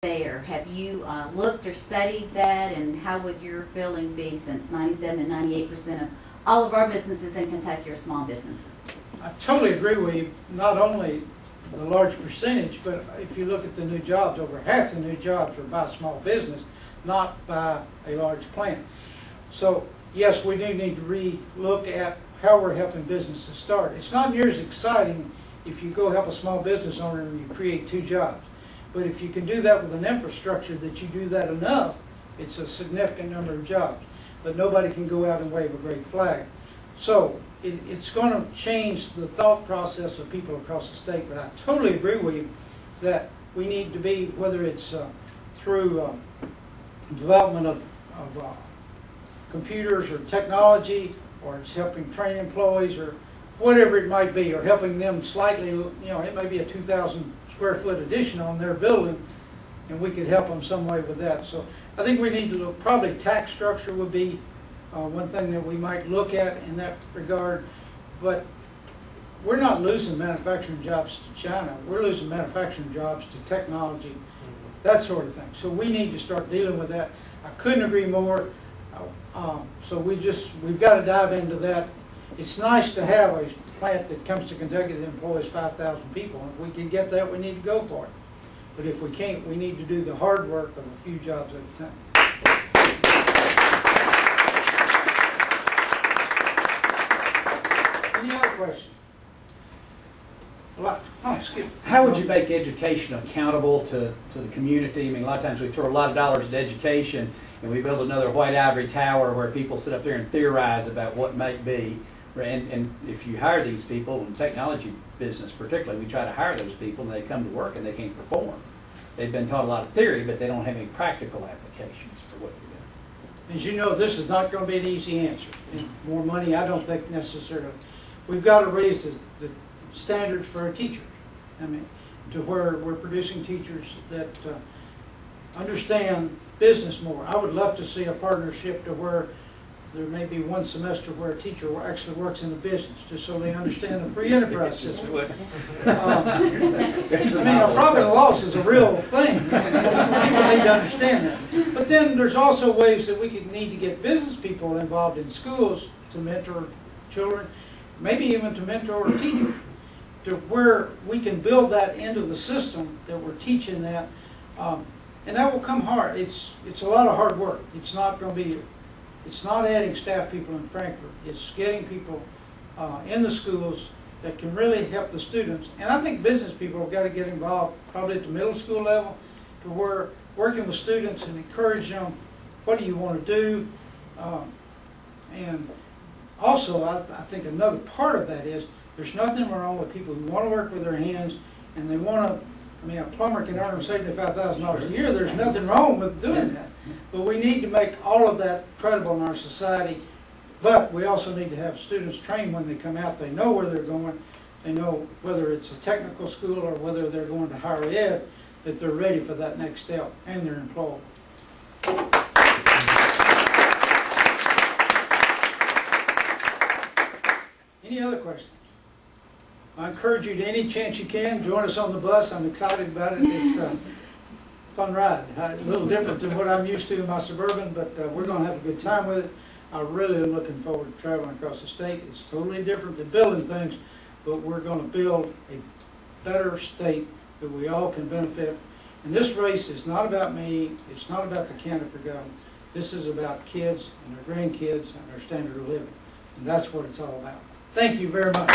there. Have you looked or studied that, and how would your feeling be, since 97 and 98% of all of our businesses in Kentucky are small businesses? I totally agree with you. Not only the large percentage, but if you look at the new jobs, over half the new jobs are by small business, not by a large plant. So yes, we do need to re-look at how we're helping businesses start. It's not near as exciting if you go help a small business owner and you create 2 jobs. But if you can do that with an infrastructure that you do that enough, it's a significant number of jobs. But nobody can go out and wave a great flag. So it's going to change the thought process of people across the state. But I totally agree with you that we need to be, whether it's through development of computers or technology, or it's helping train employees, or whatever it might be, or helping them slightly, it may be a 2,000 square foot addition on their building, and we could help them some way with that. So I think we need to look, probably tax structure would be one thing that we might look at in that regard. But we're not losing manufacturing jobs to China. We're losing manufacturing jobs to technology, that sort of thing. So we need to start dealing with that. I couldn't agree more. So we've got to dive into that. It's nice to have a plant that comes to Kentucky that employs 5,000 people. If we can get that, we need to go for it. But if we can't, we need to do the hard work of a few jobs at a time. Any other questions? How would you make education accountable to the community? I mean, a lot of times we throw a lot of dollars at education, and we build another white ivory tower where people sit up there and theorize about what might be. And if you hire these people, in technology business particularly, we try to hire those people, and they come to work and they can't perform. They've been taught a lot of theory, but they don't have any practical applications for what they're doing. As you know, this is not going to be an easy answer. And more money, I don't think necessarily. We've got to raise the standards for our teachers. I mean, to where we're producing teachers that understand business more. I would love to see a partnership to where there may be one semester where a teacher actually works in the business, just so they understand the free enterprise system. I mean, a profit and loss is a real thing. People need to understand that. But then there's also ways that we need to get business people involved in schools to mentor children, maybe even to mentor teachers, to where we can build that into the system that we're teaching that. And that will come hard. It's a lot of hard work. It's not going to be. It's not adding staff people in Frankfurt. It's getting people in the schools that can really help the students. And I think business people have got to get involved probably at the middle school level, to where working with students and encourage them, what do you want to do? And also, I think another part of that is there's nothing wrong with people who want to work with their hands and they want to. I mean, a plumber can earn $75,000 a year. There's nothing wrong with doing that. But we need to make all of that credible in our society. But we also need to have students trained when they come out. They know where they're going. They know whether it's a technical school or whether they're going to higher ed, that they're ready for that next step and they're employed. Any other questions? I encourage you to any chance you can, join us on the bus. I'm excited about it. It's a fun ride. A little different than what I'm used to in my Suburban, but we're going to have a good time with it. I really am looking forward to traveling across the state. It's totally different than building things, but we're going to build a better state that we all can benefit. And this race is not about me. It's not about the candidate for government. This is about kids and their grandkids and their standard of living. And that's what it's all about. Thank you very much.